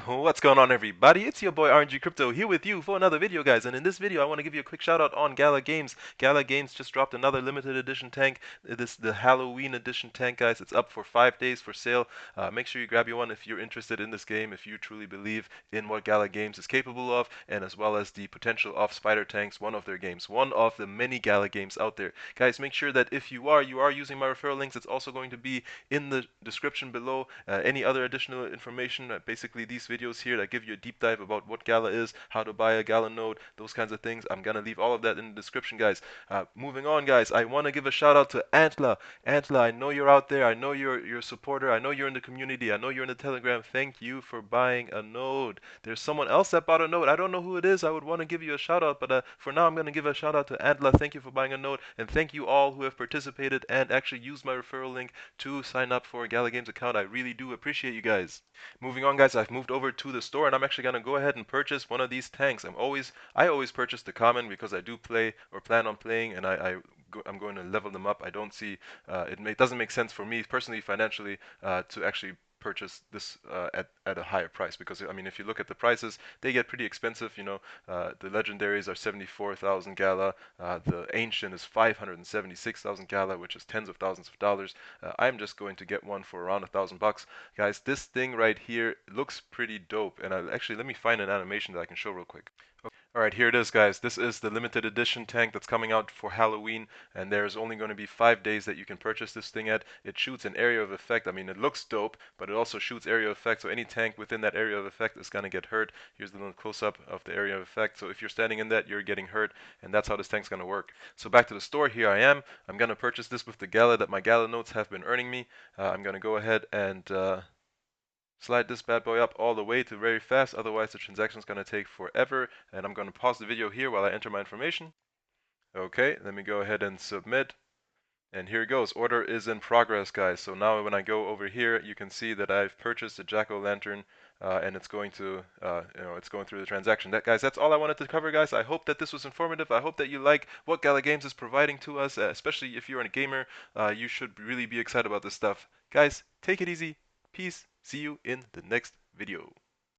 What's going on, everybody? It's your boy RnGCrypto here with you for another video, guys. And in this video I want to give you a quick shout out on GALA Games. GALA Games just dropped another limited edition tank. It is the Halloween edition tank, guys. It's up for 5 days for sale. Make sure you grab your one if you're interested in this game, if you truly believe in what GALA Games is capable of, and as well as the potential of Spider Tanks, one of their games, one of the many GALA games out there. Guys, make sure that if you are using my referral links, it's also going to be in the description below. Any other additional information, basically these videos here that give you a deep dive about what GALA is, how to buy a GALA node, those kinds of things. I'm gonna leave all of that in the description, guys. Moving on, guys, I want to give a shout out to ANTLA. ANTLA, I know you're out there. I know you're a supporter. I know you're in the community. I know you're in the Telegram. Thank you for buying a node. There's someone else that bought a node. I don't know who it is. I would want to give you a shout out, but for now I'm gonna give a shout out to ANTLA. Thank you for buying a node, and thank you all who have participated and actually used my referral link to sign up for a GALA Games account. I really do appreciate you guys. Moving on, guys, I've moved over to the store and I'm actually gonna go ahead and purchase one of these tanks. I always purchase the common because I do play or plan on playing, and I'm going to level them up. I don't see it doesn't make sense for me personally financially to actually purchase this at a higher price, because I mean, if you look at the prices, they get pretty expensive. The legendaries are 74,000 GALA. The ancient is 576,000 GALA, which is tens of thousands of dollars. I'm just going to get one for around $1,000. Guys, this thing right here looks pretty dope, and actually, let me find an animation that I can show real quick. Alright, here it is, guys. This is the limited edition tank that's coming out for Halloween, and there's only going to be 5 days that you can purchase this thing at. It shoots an area of effect. I mean, it looks dope, but it also shoots area of effect, so any tank within that area of effect is going to get hurt. Here's the little close-up of the area of effect. So if you're standing in that, you're getting hurt, and that's how this tank's going to work. So back to the store, here I am. I'm going to purchase this with the GALA that my GALA notes have been earning me. I'm going to go ahead and slide this bad boy up all the way to very fast, otherwise the transaction is going to take forever. And I'm going to pause the video here while I enter my information. Okay, let me go ahead and submit. And here it goes. Order is in progress, guys. So now when I go over here, you can see that I've purchased a jack-o'-lantern, and it's going to, it's going through the transaction. Guys, that's all I wanted to cover, guys. I hope that this was informative. I hope that you like what GALA Games is providing to us, especially if you're a gamer. You should really be excited about this stuff. Guys, take it easy. Peace. See you in the next video.